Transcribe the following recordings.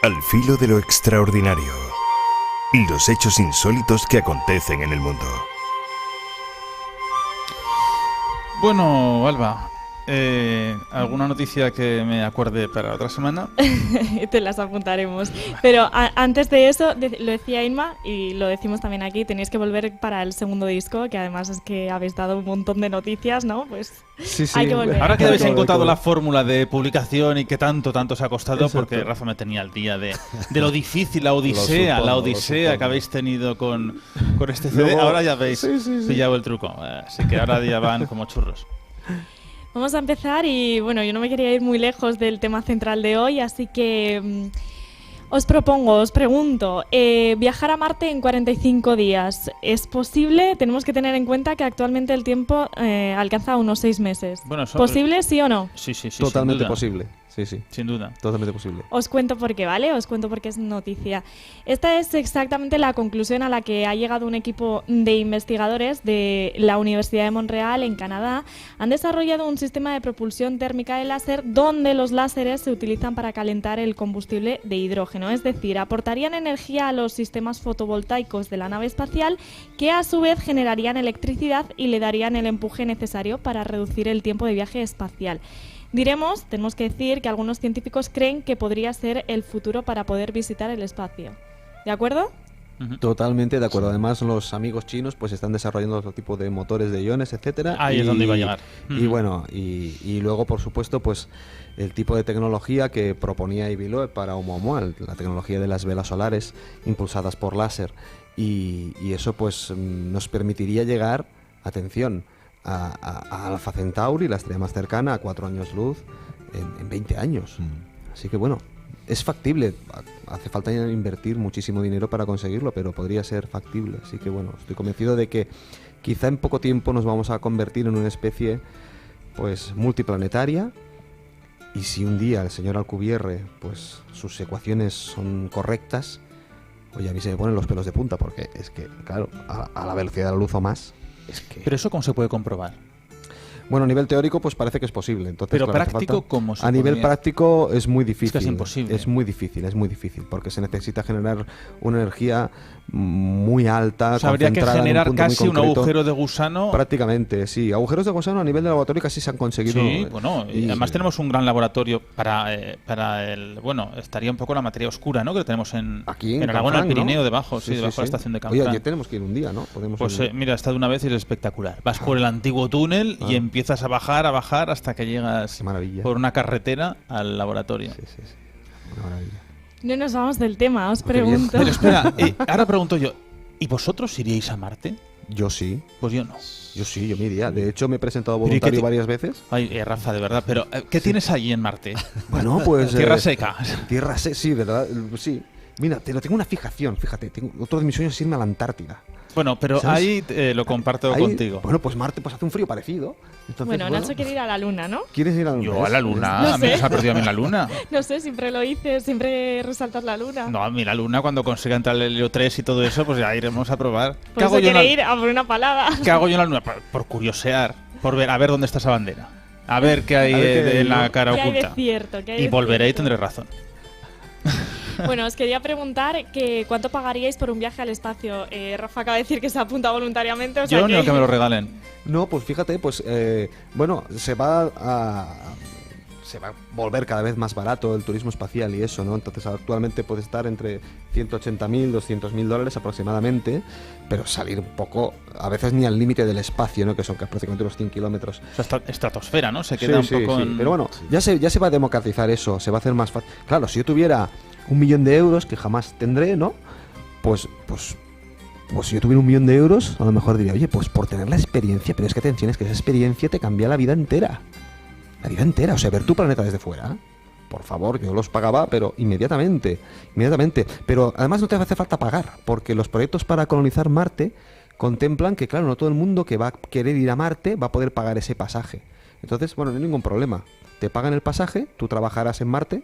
Al filo de lo extraordinario. Los hechos insólitos que acontecen en el mundo. Bueno, Alba, ¿alguna noticia que me acuerde para otra semana? Te las apuntaremos. Pero antes de eso, lo decía Inma y lo decimos también aquí, tenéis que volver para el segundo disco, que además es que habéis dado un montón de noticias, ¿no? Pues Sí. hay que volver. Ahora que habéis encontrado la fórmula de publicación y que tanto os ha costado, Exacto. porque Rafa me tenía al día de lo difícil, la Lo odisea supongo. que habéis tenido con este CD. Luego- Ahora ya habéis Sí. pillado el truco. Así que ahora ya van como churros. Vamos a empezar y bueno, yo no me quería ir muy lejos del tema central de hoy, así que os pregunto, viajar a Marte en 45 días, ¿es posible? Tenemos que tener en cuenta que actualmente el tiempo alcanza unos 6 meses. Bueno, eso- ¿Posible, sí o no? Sí, Totalmente sin duda. posible. Sí. Sin duda. Totalmente posible. Os cuento por qué, ¿vale? Os cuento por qué es noticia. Esta es exactamente la conclusión a la que ha llegado un equipo de investigadores de la Universidad de Montreal, en Canadá. Han desarrollado un sistema de propulsión térmica de láser donde los láseres se utilizan para calentar el combustible de hidrógeno. Es decir, aportarían energía a los sistemas fotovoltaicos de la nave espacial que a su vez generarían electricidad y le darían el empuje necesario para reducir el tiempo de viaje espacial. Tenemos que decir que algunos científicos creen que podría ser el futuro para poder visitar el espacio. ¿De acuerdo? Ujú. Totalmente de acuerdo. Además, los amigos chinos pues están desarrollando otro tipo de motores de iones, etcétera. Ahí es donde iba a llegar. Y bueno, y luego, por supuesto, pues el tipo de tecnología que proponía Avi Loeb para Oumuamua, la tecnología de las velas solares impulsadas por láser. Y eso pues nos permitiría llegar, atención, a Alpha Centauri, la estrella más cercana, a 4 años luz, en 20 años. Así que bueno, es factible. Hace falta invertir muchísimo dinero para conseguirlo, pero podría ser factible. Así que bueno, estoy convencido de que quizá en poco tiempo nos vamos a convertir en una especie pues multiplanetaria. Y si un día el señor Alcubierre, pues sus ecuaciones son correctas, oye, a mí se me ponen los pelos de punta, porque es que, claro, a la velocidad de la luz o más, es que... Pero eso, ¿cómo se puede comprobar? Bueno, a nivel teórico, pues parece que es posible. Entonces, Pero claro, hace práctico, falta- ¿cómo se A nivel podría? práctico es muy difícil. Es casi imposible. Es muy difícil, porque se necesita generar una energía muy alta, O sea, habría que concentrada en un generar punto muy casi un concreto. agujero de gusano. Prácticamente, sí. Agujeros de gusano a nivel de laboratorio casi se han conseguido. Sí, bueno, y además tenemos un gran laboratorio para el... Bueno, estaría un poco la materia oscura, ¿no? Que tenemos Aquí en Aragón, Canfranc, el Pirineo, ¿no? debajo, sí, debajo de la estación de Oye, Canfranc. allí tenemos que ir un día, ¿no? Podemos Pues ir. mira, he estado una vez y es espectacular. Vas por el antiguo túnel y empiezas a bajar hasta que llegas Qué maravilla. por una carretera al laboratorio. Sí. Una maravilla. No nos vamos del tema, os Qué bien. pregunto. Pero espera, ahora pregunto yo, ¿y vosotros iríais a Marte? Yo sí, Pues yo no. yo me iría. De hecho, me he presentado Pero ¿y qué voluntario ti- varias veces. Ay, Rafa, de verdad, pero ¿qué tienes allí en Marte? Bueno, pues... Tierra seca. Tierra seca, sí, ¿verdad? Sí. Mira, tengo una fijación, fíjate. Otro de mis sueños es irme a la Antártida. Bueno, pero ¿Sabes? ahí lo comparto Ahí- contigo. Bueno, pues Marte pues hace un frío parecido. Entonces, Bueno, Nacho quiere ir a la Luna, ¿no? ¿Quieres ir a la Luna? Yo a la Luna, No a mí sé. se ha perdido a mí la Luna. No sé, siempre lo hice, siempre resaltas la Luna. No, a mí la Luna, cuando consiga entrar el Helio 3 y todo eso, pues ya iremos a probar. Por eso quiere ir a por una palada. ¿Qué hago yo en la Luna? Por curiosear, por ver, a ver dónde está esa bandera. A ver qué hay A ver qué hay, en la ¿no? cara ¿Qué hay de oculta. cierto? ¿Qué hay Y de volveré y cierto? tendré razón. Bueno, os quería preguntar que cuánto pagaríais por un viaje al espacio. Rafa acaba de decir que se apunta voluntariamente, o sea Yo ni que me lo regalen. No, pues fíjate, pues bueno, se va a volver cada vez más barato el turismo espacial y eso, ¿no? Entonces actualmente puede estar entre 180.000, 200.000 dólares aproximadamente, pero salir un poco, a veces ni al límite del espacio, ¿no? Que son prácticamente unos 100 kilómetros. O sea, estratosfera, ¿no? Se queda Sí, un poco sí. en... Pero bueno, ya se va a democratizar eso, se va a hacer más fácil. Claro, si yo tuviera 1 millón de euros, que jamás tendré, ¿no? Pues si yo tuviera 1 millón de euros, a lo mejor diría, oye, pues por tener la experiencia, pero es que atención, es que esa experiencia te cambia la vida entera. La vida entera, o sea, ver tu planeta desde fuera. Por favor, yo los pagaba, pero inmediatamente. Pero además no te hace falta pagar, porque los proyectos para colonizar Marte contemplan que, claro, no todo el mundo que va a querer ir a Marte va a poder pagar ese pasaje. Entonces, bueno, no hay ningún problema. Te pagan el pasaje, tú trabajarás en Marte,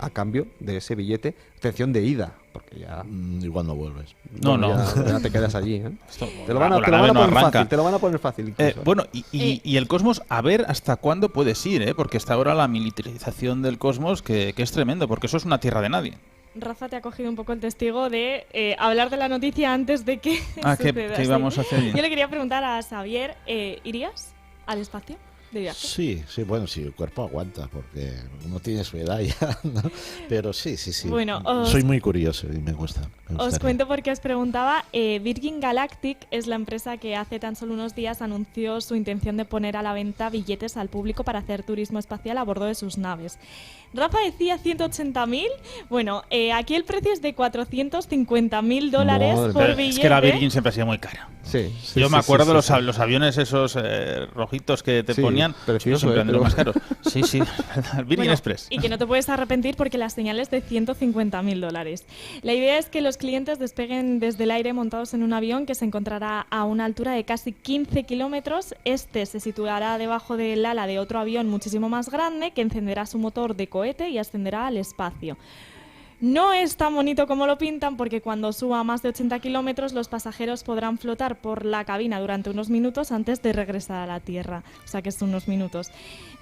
a cambio de ese billete, atención, de ida, porque ya... Igual no vuelves. No, bueno, no. ya te quedas allí, ¿eh? Esto- Te lo van a la nave no poner arranca. fácil, te lo van a poner fácil incluso. Bueno, y el cosmos, a ver hasta cuándo puedes ir, ¿eh? Porque está ahora la militarización del cosmos, que es tremendo, porque eso es una tierra de nadie. Rafa te ha cogido un poco el testigo de hablar de la noticia antes de que suceda. ¿Qué Sí. íbamos a hacer? Yo le quería preguntar a Xavier, ¿irías al espacio de viaje? Sí, bueno, sí, el cuerpo aguanta, porque uno tiene su edad ya, ¿no? Pero sí. Bueno, Soy muy curioso y me gusta. me Os gustaría. cuento porque os preguntaba. Virgin Galactic es la empresa que hace tan solo unos días anunció su intención de poner a la venta billetes al público para hacer turismo espacial a bordo de sus naves. Rafa decía 180.000. Bueno, aquí el precio es de $450.000 Madre por Pero billete. es que la Virgin siempre ha sido muy cara. Sí, Yo me acuerdo de sí. los aviones esos rojitos que te Sí, ponían, precioso, siempre han de los pero- más caros. Sí, sí, el Virgin Bueno, Express. Y que no te puedes arrepentir porque la señal es de $150.000. La idea es que los clientes despeguen desde el aire montados en un avión que se encontrará a una altura de casi 15 kilómetros. Este se situará debajo del ala de otro avión muchísimo más grande que encenderá su motor de cohete y ascenderá al espacio. No es tan bonito como lo pintan porque cuando suba a más de 80 kilómetros los pasajeros podrán flotar por la cabina durante unos minutos antes de regresar a la Tierra. O sea que son unos minutos.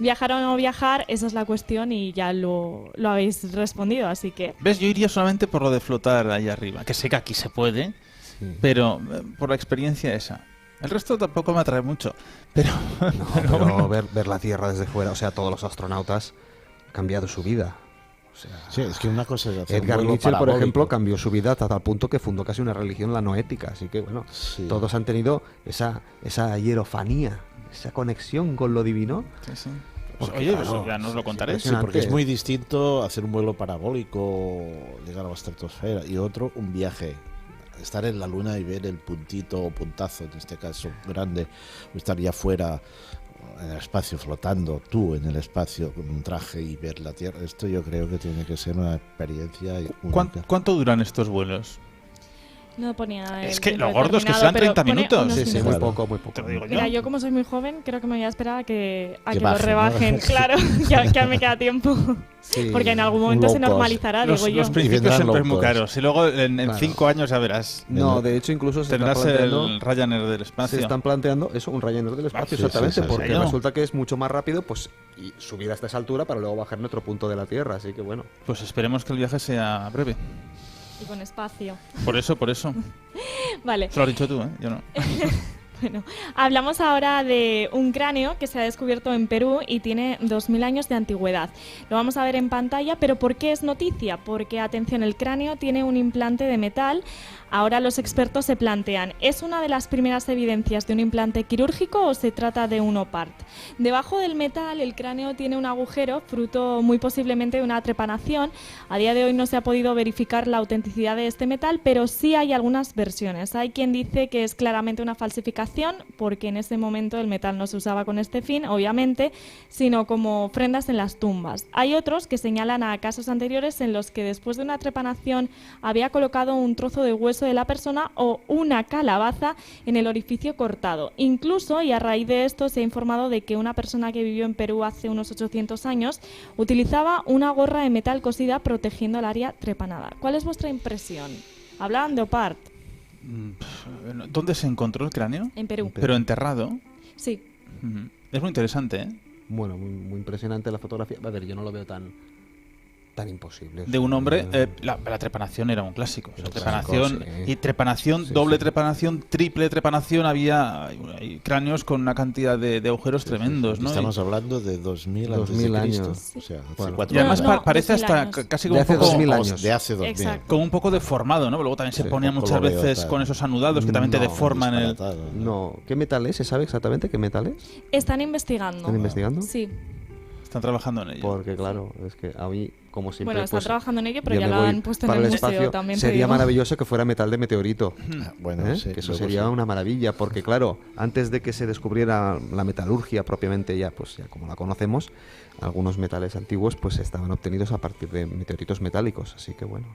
Viajar o no viajar, esa es la cuestión y ya lo habéis respondido, así que... ¿Ves? Yo iría solamente por lo de flotar ahí arriba, que sé que aquí se puede, pero por la experiencia esa. El resto tampoco me atrae mucho, pero... No, pero ver la Tierra desde fuera, o sea, todos los astronautas han cambiado su vida. O sea, Sí, es que una cosa es hacer un Edgar vuelo Mitchell, por parabólico. ejemplo, cambió su vida hasta tal punto que fundó casi una religión, la noética. Así que, bueno, Sí. todos han tenido esa hierofanía, esa conexión con lo divino. Sí, sí. Porque, Oye, claro, eso ya nos lo contaréis. Sí, porque es muy distinto hacer un vuelo parabólico, llegar a la estratosfera, y otro, un viaje. Estar en la luna y ver el puntito o puntazo, en este caso grande, o estar ya fuera en el espacio flotando, tú en el espacio con un traje y ver la Tierra. Esto yo creo que tiene que ser una experiencia única. ¿Cuánto duran estos vuelos? No ponía Es el que tiempo lo gordo es que determinado, serán 30 pero pone minutos. unos Sí, sí, muy minutos. Claro. poco, muy poco. Te lo digo yo. Mira, yo como soy muy joven, creo que me voy a esperar a que Que lo bajen, ¿no? rebajen, claro, que me queda tiempo. Sí. Porque en algún momento se Low cost. normalizará, Los digo yo. principios vendrán siempre es muy locos. caros. Y luego en Claro. 5 años ya verás. No, de hecho, incluso se está Tendrás planteando... el Ryanair del Se espacio. están planteando eso, un Ryanair del espacio, Sí, exactamente, sí, sí, porque sí. No. resulta que es mucho más rápido pues y subir hasta esa altura para luego bajar en otro punto de la Tierra, así que bueno. Pues esperemos que el viaje sea breve. Y con espacio. Por eso. Vale. Te lo has dicho tú, ¿eh? Yo no. Bueno, hablamos ahora de un cráneo que se ha descubierto en Perú y tiene 2000 años de antigüedad. Lo vamos a ver en pantalla, pero ¿por qué es noticia? Porque, atención, el cráneo tiene un implante de metal. Ahora los expertos se plantean, ¿es una de las primeras evidencias de un implante quirúrgico o se trata de un OPART? Debajo del metal, el cráneo tiene un agujero, fruto muy posiblemente de una trepanación. A día de hoy no se ha podido verificar la autenticidad de este metal, pero sí hay algunas versiones. Hay quien dice que es claramente una falsificación, porque en ese momento el metal no se usaba con este fin, obviamente, sino como ofrendas en las tumbas. Hay otros que señalan a casos anteriores en los que después de una trepanación había colocado un trozo de hueso de la persona o una calabaza en el orificio cortado. Incluso, y a raíz de esto, se ha informado de que una persona que vivió en Perú hace unos 800 años utilizaba una gorra de metal cosida protegiendo el área trepanada. ¿Cuál es vuestra impresión? Hablaban de OPART ¿Dónde se encontró el cráneo? en Perú. Pero enterrado. Sí. Ujú. Es muy interesante, ¿eh? Bueno, muy impresionante la fotografía. A ver, yo no lo veo tan imposible. De un hombre. La trepanación era un clásico. O sea, Un trepanación clásico, sí. y trepanación, Sí, doble sí. trepanación, triple trepanación. Hay cráneos con una cantidad de agujeros tremendos, ¿no? Estamos hablando de 2000 antes 2000 de Cristo. años. O sea, hace Bueno. 4 Y además No, no, parece 2000 hasta años. casi De como un hace poco, 2000 años. De hace 2000. Exacto. como un poco deformado, ¿no? Pero luego también se Sí, ponía poco muchas lo veo veces tal. con esos anudados que también te No, deforman el. Disparatado, No, ¿qué metal es? ¿Se sabe exactamente qué metal es? Están investigando. ¿Están investigando? Sí. Están trabajando en ello. Porque claro, es que a mí, como siempre, Bueno, están pues, trabajando en ello, pero yo ya me lo voy han puesto en para el el museo espacio. también. te Sería digo. maravilloso que fuera metal de meteorito. Ah, bueno, ¿eh? sí, Que eso luego sería sí. una maravilla, porque claro, antes de que se descubriera la metalurgia propiamente ya, pues ya como la conocemos, algunos metales antiguos pues estaban obtenidos a partir de meteoritos metálicos, así que bueno.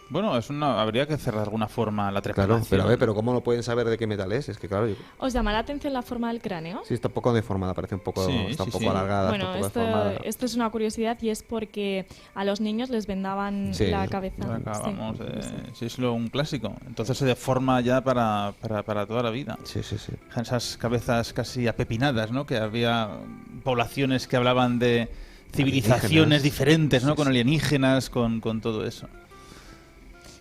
Bueno, habría que hacer de alguna forma la trepanación. Claro, pero a ver, pero ¿cómo no pueden saber de qué metal es? Es que claro, ¿Os llama la atención la forma del cráneo? sí, está un poco deformada, parece un poco, Sí, está un sí, poco sí. alargada, Bueno, está un poco deformada. esto es una curiosidad y es porque a los niños les vendaban Sí. la cabeza. Ya acabamos, Sí. sí, es un clásico. Entonces se deforma ya para toda la vida. Sí. Esas cabezas casi apepinadas, ¿no? Que había poblaciones que hablaban de civilizaciones Alienígenas. diferentes, ¿no? Sí, Con sí. alienígenas, con todo eso.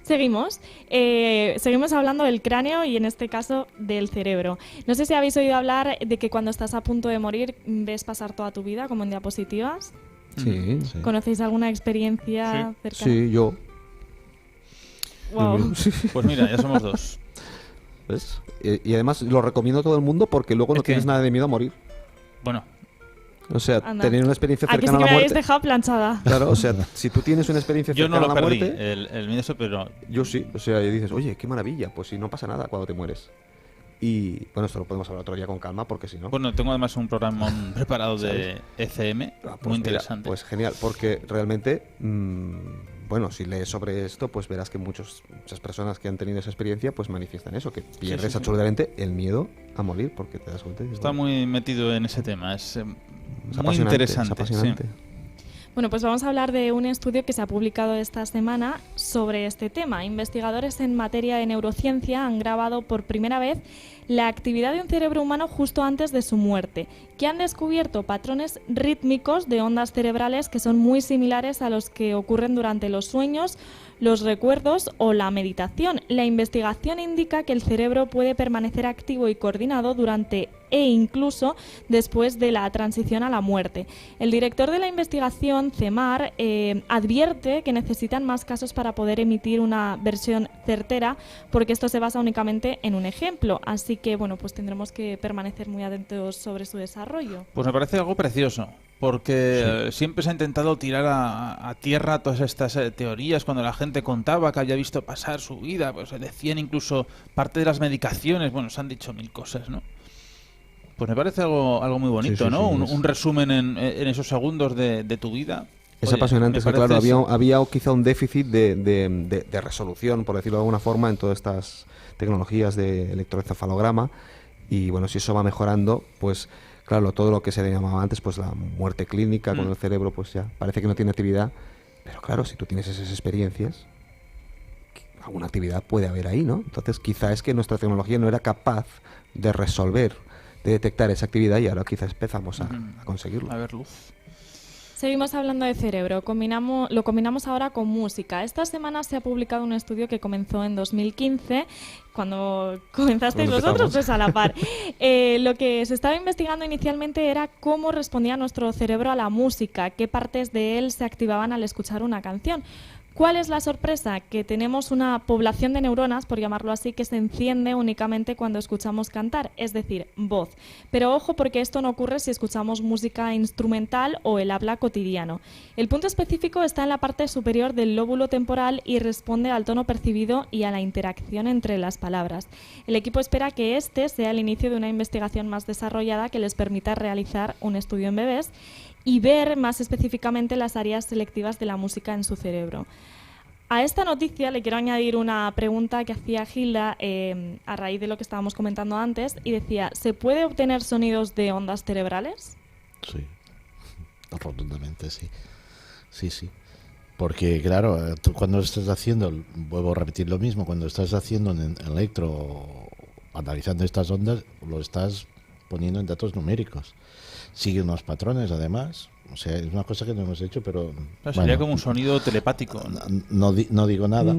Seguimos. Seguimos hablando del cráneo y en este caso del cerebro. No sé si habéis oído hablar de que cuando estás a punto de morir ves pasar toda tu vida como en diapositivas. Sí, Sí. ¿Conocéis alguna experiencia cercana? sí, yo. Wow. Pues mira, ya somos dos. ¿Ves? Y además lo recomiendo a todo el mundo porque luego no ¿El qué? tienes nada de miedo a morir. Bueno, O sea, Anda. tener una experiencia Aquí sí cercana que a me la habéis muerte. dejado planchada. Claro, o sea, si tú tienes una experiencia yo no cercana lo a la perdí, muerte, el miedo eso, pero yo sí. O sea, y dices, oye, qué maravilla, pues si no pasa nada cuando te mueres. Y bueno, esto lo podemos hablar otro día con calma porque si no. bueno, tengo además un programa preparado de ECM, Ah, pues muy mira, interesante. pues genial, porque realmente, bueno, si lees sobre esto, pues verás que muchas personas que han tenido esa experiencia, pues manifiestan eso, que pierdes sí. absolutamente el miedo a morir, porque te das cuenta. Y dices, Está bueno, muy metido en ese tema, es muy apasionante, interesante. es apasionante. sí. Bueno, pues vamos a hablar de un estudio que se ha publicado esta semana sobre este tema. Investigadores en materia de neurociencia han grabado por primera vez la actividad de un cerebro humano justo antes de su muerte, que han descubierto patrones rítmicos de ondas cerebrales que son muy similares a los que ocurren durante los sueños, los recuerdos o la meditación. La investigación indica que el cerebro puede permanecer activo y coordinado durante e incluso después de la transición a la muerte. El director de la investigación, CEMAR, advierte que necesitan más casos para poder emitir una versión certera, porque esto se basa únicamente en un ejemplo. Así que, bueno, pues tendremos que permanecer muy atentos sobre su desarrollo. Pues me parece algo precioso, porque siempre se ha intentado tirar a tierra todas estas teorías. Cuando la gente contaba que había visto pasar su vida, pues se decían incluso parte de las medicaciones, bueno, se han dicho mil cosas, ¿no? Pues me parece algo muy bonito, Sí, ¿no? sí, un resumen en esos segundos de tu vida. Es Oye, apasionante, me es que claro, parece había quizá un déficit de resolución, por decirlo de alguna forma, en todas estas tecnologías de electroencefalograma. Y bueno, si eso va mejorando, pues claro, todo lo que se llamaba antes, pues la muerte clínica con el cerebro, pues ya parece que no tiene actividad. Pero claro, si tú tienes esas experiencias, alguna actividad puede haber ahí, ¿no? Entonces quizá es que nuestra tecnología no era capaz de resolver, de detectar esa actividad y ahora quizás empezamos a conseguirlo. A ver, luz. Seguimos hablando de cerebro, lo combinamos ahora con música. Esta semana se ha publicado un estudio que comenzó en 2015, cuando comenzasteis Cuando vosotros, empezamos. pues a la par. Lo que se estaba investigando inicialmente era cómo respondía nuestro cerebro a la música, qué partes de él se activaban al escuchar una canción. ¿Cuál es la sorpresa? Que tenemos una población de neuronas, por llamarlo así, que se enciende únicamente cuando escuchamos cantar, es decir, voz. Pero ojo, porque esto no ocurre si escuchamos música instrumental o el habla cotidiano. El punto específico está en la parte superior del lóbulo temporal y responde al tono percibido y a la interacción entre las palabras. El equipo espera que este sea el inicio de una investigación más desarrollada que les permita realizar un estudio en bebés y ver más específicamente las áreas selectivas de la música en su cerebro. A esta noticia le quiero añadir una pregunta que hacía Gilda a raíz de lo que estábamos comentando antes y decía, ¿se puede obtener sonidos de ondas cerebrales? Sí, rotundamente sí. Sí. Porque claro, tú cuando estás haciendo, vuelvo a repetir lo mismo, cuando estás haciendo en electro, analizando estas ondas, lo estás poniendo en datos numéricos. Sigue unos patrones además, o sea, es una cosa que no hemos hecho, pero Sería bueno, como un sonido telepático, ¿no? no digo nada,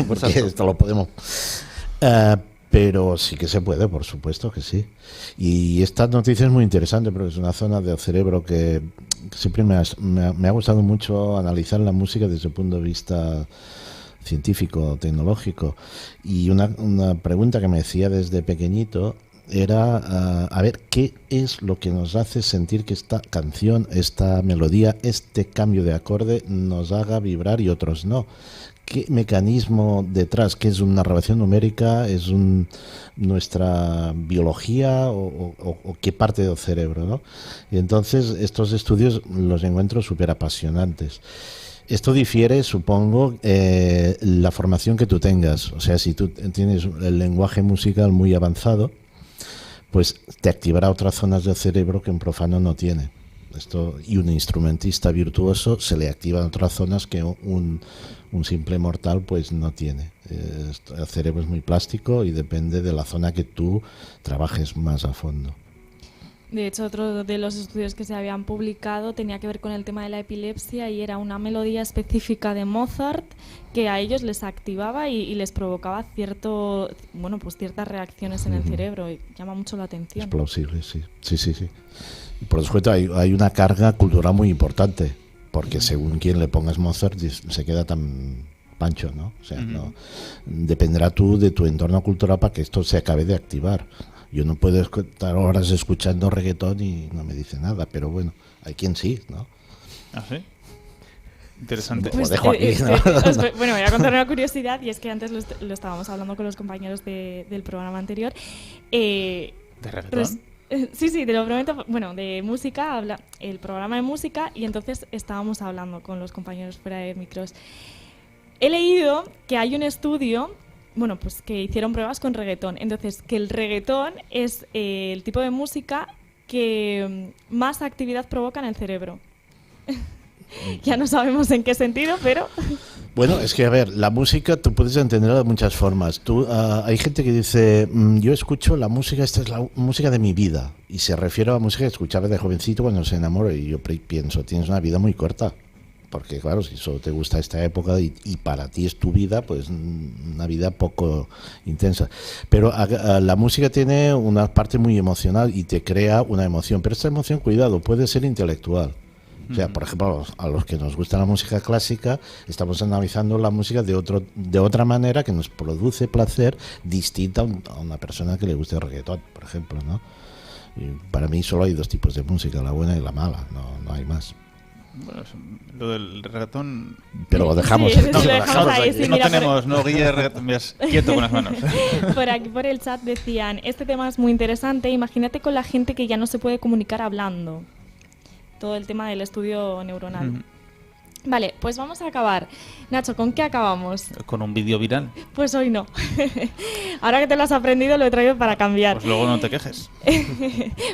porque Exacto. esto lo podemos... pero sí que se puede, por supuesto que sí. Y esta noticia es muy interesante porque es una zona del cerebro que siempre me ha gustado mucho analizar la música desde el punto de vista científico, tecnológico. Y una pregunta que me decía desde pequeñito era a ver qué es lo que nos hace sentir que esta canción, esta melodía, este cambio de acorde nos haga vibrar y otros no. ¿Qué mecanismo detrás? ¿Qué es una narración numérica? ¿Es nuestra biología o qué parte del cerebro, ¿no? Y entonces estos estudios los encuentro súper apasionantes. Esto difiere, supongo, la formación que tú tengas. O sea, si tú tienes el lenguaje musical muy avanzado, pues te activará otras zonas del cerebro que un profano no tiene. Y un instrumentista virtuoso se le activan otras zonas que un simple mortal pues no tiene. El cerebro es muy plástico y depende de la zona que tú trabajes más a fondo. De hecho, otro de los estudios que se habían publicado tenía que ver con el tema de la epilepsia y era una melodía específica de Mozart que a ellos les activaba y les provocaba ciertas reacciones en el cerebro. Y llama mucho la atención. Es plausible, sí. Y por supuesto hay una carga cultural muy importante, porque según quien le pongas Mozart se queda tan pancho, ¿no? O sea, no dependerá tú de tu entorno cultural para que esto se acabe de activar. Yo no puedo estar horas escuchando reggaetón y no me dice nada, pero bueno, hay quien sí, ¿no? ¿Ah, sí? Interesante. Pues, dejo aquí, ¿no? Bueno, voy a contar una curiosidad, y es que antes lo estábamos hablando con los compañeros del programa anterior. ¿De reggaetón? Sí, te lo prometo. Bueno, de música, el programa de música, y entonces estábamos hablando con los compañeros fuera de micros. He leído que hay un estudio, pues que hicieron pruebas con reggaetón. Entonces, que el reggaetón es el tipo de música que más actividad provoca en el cerebro. Ya no sabemos en qué sentido, pero... Bueno, es que a ver, la música tú puedes entenderla de muchas formas. Hay gente que dice, yo escucho la música, esta es la música de mi vida, y se refiere a la música que escuchaba de jovencito cuando se enamora, y yo pienso, tienes una vida muy corta, porque claro, si solo te gusta esta época y para ti es tu vida, pues una vida poco intensa. Pero la música tiene una parte muy emocional y te crea una emoción, pero esta emoción, cuidado, puede ser intelectual. O sea, por ejemplo, a los que nos gusta la música clásica, estamos analizando la música de otra manera que nos produce placer distinta a una persona que le guste el reggaetón, por ejemplo, ¿no? Y para mí solo hay dos tipos de música, la buena y la mala, no hay más. Bueno, lo del reggaetón... Pero lo dejamos. Sí, lo dejamos ahí, sí, no mira, tenemos, no, Guille, reggaetón, miras, quieto con las manos. Por aquí, por el chat decían, este tema es muy interesante, imagínate con la gente que ya no se puede comunicar hablando. Todo el tema del estudio neuronal. Vale, pues vamos a acabar. Nacho, ¿con qué acabamos? Con un vídeo viral. Pues hoy no. Ahora que te lo has aprendido, lo he traído para cambiar. Pues luego no te quejes.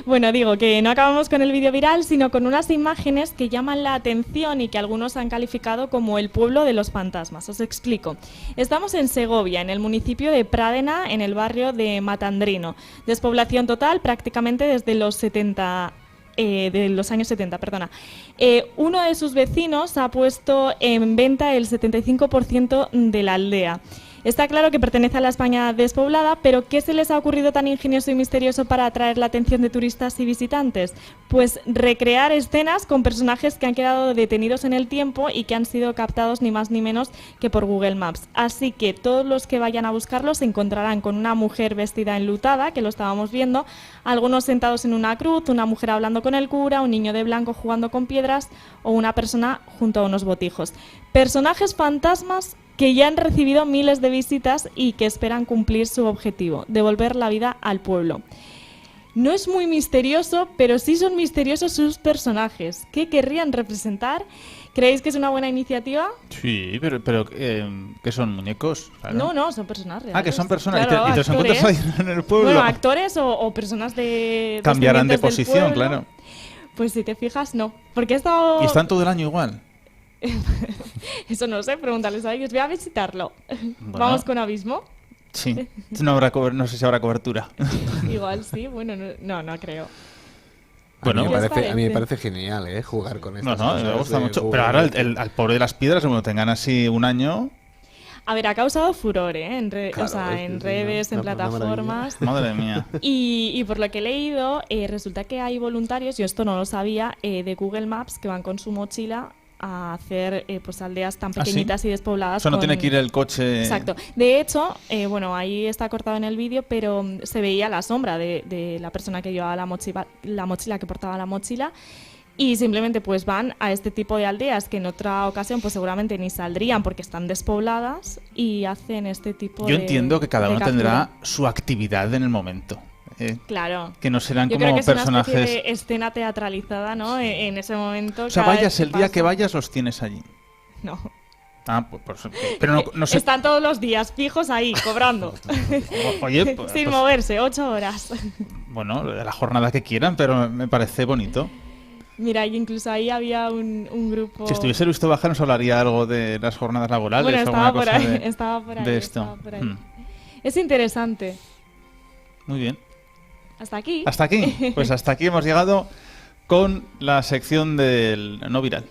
Bueno, digo que no acabamos con el vídeo viral, sino con unas imágenes que llaman la atención y que algunos han calificado como el pueblo de los fantasmas. Os explico. Estamos en Segovia, en el municipio de Pradena, en el barrio de Matandrino. Despoblación total prácticamente desde los 70... de los años 70, perdona. Uno de sus vecinos ha puesto en venta el 75% de la aldea. Está claro que pertenece a la España despoblada, pero ¿qué se les ha ocurrido tan ingenioso y misterioso para atraer la atención de turistas y visitantes? Pues recrear escenas con personajes que han quedado detenidos en el tiempo y que han sido captados ni más ni menos que por Google Maps. Así que todos los que vayan a buscarlos se encontrarán con una mujer vestida enlutada, que lo estábamos viendo, algunos sentados en una cruz, una mujer hablando con el cura, un niño de blanco jugando con piedras o una persona junto a unos botijos. Personajes fantasmas que ya han recibido miles de visitas y que esperan cumplir su objetivo, devolver la vida al pueblo. No es muy misterioso, pero sí son misteriosos sus personajes. ¿Qué querrían representar? ¿Creéis que es una buena iniciativa? Sí, pero ¿qué son, muñecos? Claro. No, son personas reales. Que son personas. Claro, y te los encuentras ahí en el pueblo. Bueno, actores o personas de... Cambiarán de descendientes del posición, pueblo. claro. Pues si te fijas, no. Porque he estado... ¿Y están todo el año igual? Eso no sé, pregúntales a ellos. Voy a visitarlo. Bueno. Vamos con Abismo. Sí. No sé si habrá cobertura. Igual sí, bueno, no creo. Bueno, a mí me parece genial, jugar con estas cosas. Me gusta mucho. Pero ahora al pobre de las piedras, como tengan así un año... A ver, ha causado furor, en Claro, en redes, en plataformas. Madre mía. Y por lo que he leído, resulta que hay voluntarios, yo esto no lo sabía, de Google Maps que van con su mochila a hacer aldeas tan pequeñitas y despobladas. Eso no tiene que ir el coche. Exacto. De hecho, ahí está cortado en el vídeo, pero se veía la sombra de la persona que llevaba la mochila, que portaba la mochila. Y simplemente pues van a este tipo de aldeas que en otra ocasión pues seguramente ni saldrían porque están despobladas y hacen este tipo Yo de... entiendo que cada uno captura. tendrá su actividad en el momento. Claro. Que no serán Yo como creo que es personajes. una especie de escena teatralizada, ¿no? En ese momento. O sea, cada vayas vez el día pasa. que vayas, los tienes allí. No. Ah, pero no sé. Están todos los días fijos ahí, cobrando. Oye, sin moverse, 8 horas. Bueno, la jornada que quieran, pero me parece bonito. Mira, y incluso ahí había un grupo... Si estuviese Luis Tobaja nos hablaría algo de las jornadas laborales. Bueno, o estaba alguna por cosa ahí, de, estaba por ahí, de esto. estaba por ahí. Es interesante. Muy bien. Hasta aquí. Hasta aquí. Pues hasta aquí hemos llegado con la sección del no viral.